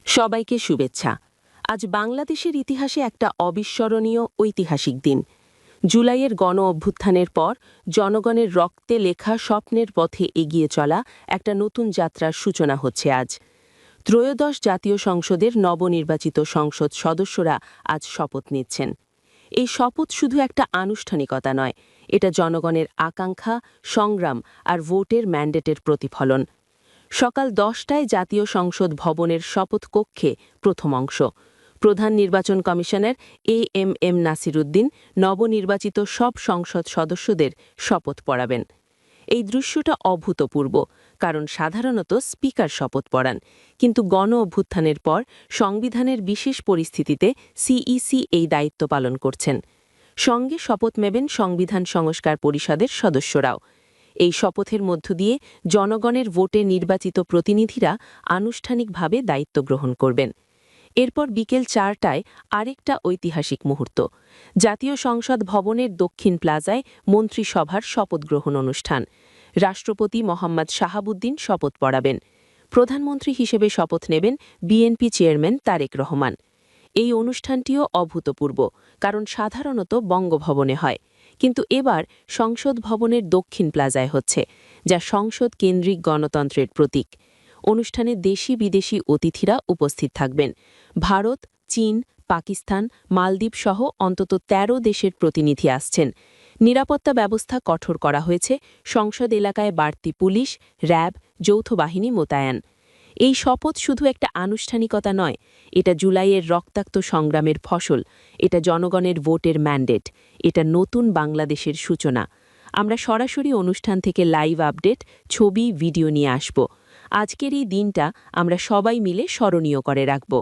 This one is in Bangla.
সবাইকে শুভেচ্ছা। আজ বাংলাদেশের ইতিহাসে একটা অবিস্মরণীয় ঐতিহাসিক দিন। জুলাইয়ের গণ অভ্যুত্থানের পর জনগণের রক্তে লেখা স্বপ্নের পথে এগিয়ে চলা একটা নতুন যাত্রার সূচনা হচ্ছে আজ। ত্রয়োদশ জাতীয় সংসদের নবনির্বাচিত সংসদ সদস্যরা আজ শপথ নিচ্ছেন। এই শপথ শুধু একটা আনুষ্ঠানিকতা নয়, এটা জনগণের আকাঙ্ক্ষা, সংগ্রাম আর ভোটের ম্যান্ডেটের প্রতিফলন। সকাল 10টায় জাতীয় সংসদ ভবনের শপথ কক্ষে প্রথম অংশ। প্রধান নির্বাচন কমিশনার এম নাসির উদ্দিন নবনির্বাচিত সব সংসদ সদস্যদের শপথ পড়াবেন। এই দৃশ্যটা অভূতপূর্ব, কারণ সাধারণত স্পিকার শপথ পড়ান, কিন্তু গণ অভ্যুত্থানের পর সংবিধানের বিশেষ পরিস্থিতিতে সিইসি এই দায়িত্ব পালন করছেন। সঙ্গে শপথ নেবেন সংবিধান সংস্কার পরিষদের সদস্যরাও। এই শপথের মধ্য দিয়ে জনগণের ভোটে নির্বাচিত প্রতিনিধিরা আনুষ্ঠানিকভাবে দায়িত্ব গ্রহণ করবেন। এরপর বিকেল 4টায় আরেকটা ঐতিহাসিক মুহূর্ত। জাতীয় সংসদ ভবনের দক্ষিণ প্লাজায় মন্ত্রিসভার শপথ গ্রহণ অনুষ্ঠান। রাষ্ট্রপতি মোহাম্মদ শাহাবুদ্দিন শপথ পড়াবেন। প্রধানমন্ত্রী হিসেবে শপথ নেবেন বিএনপি চেয়ারম্যান তারেক রহমান। এই অনুষ্ঠানটিও অভূতপূর্ব, কারণ সাধারণত বঙ্গভবনে হয়, কিন্তু এবার সংসদ ভবনের দক্ষিণ প্লাজায় হচ্ছে, যা সংসদ কেন্দ্রিক গণতন্ত্রের প্রতীক। অনুষ্ঠানে দেশি বিদেশি অতিথিরা উপস্থিত থাকবেন। ভারত, চীন, পাকিস্তান, মালদ্বীপ সহ অন্তত ১৩ দেশের প্রতিনিধি আসছেন। নিরাপত্তা ব্যবস্থা কঠোর করা হয়েছে, সংসদ এলাকায় বাড়তি পুলিশ, র্যাব, যৌথ বাহিনী মোতায়েন। এই শপথ শুধু একটা আনুষ্ঠানিকতা নয়, এটা জুলাইয়ের রক্তাক্ত সংগ্রামের ফসল, এটা জনগণের ভোটের ম্যান্ডেট, এটা নতুন বাংলাদেশের সূচনা। আমরা সরাসরি অনুষ্ঠান থেকে লাইভ আপডেট, ছবি, ভিডিও নিয়ে আসব। আজকের এই দিনটা আমরা সবাই মিলে স্মরণীয় করে রাখব।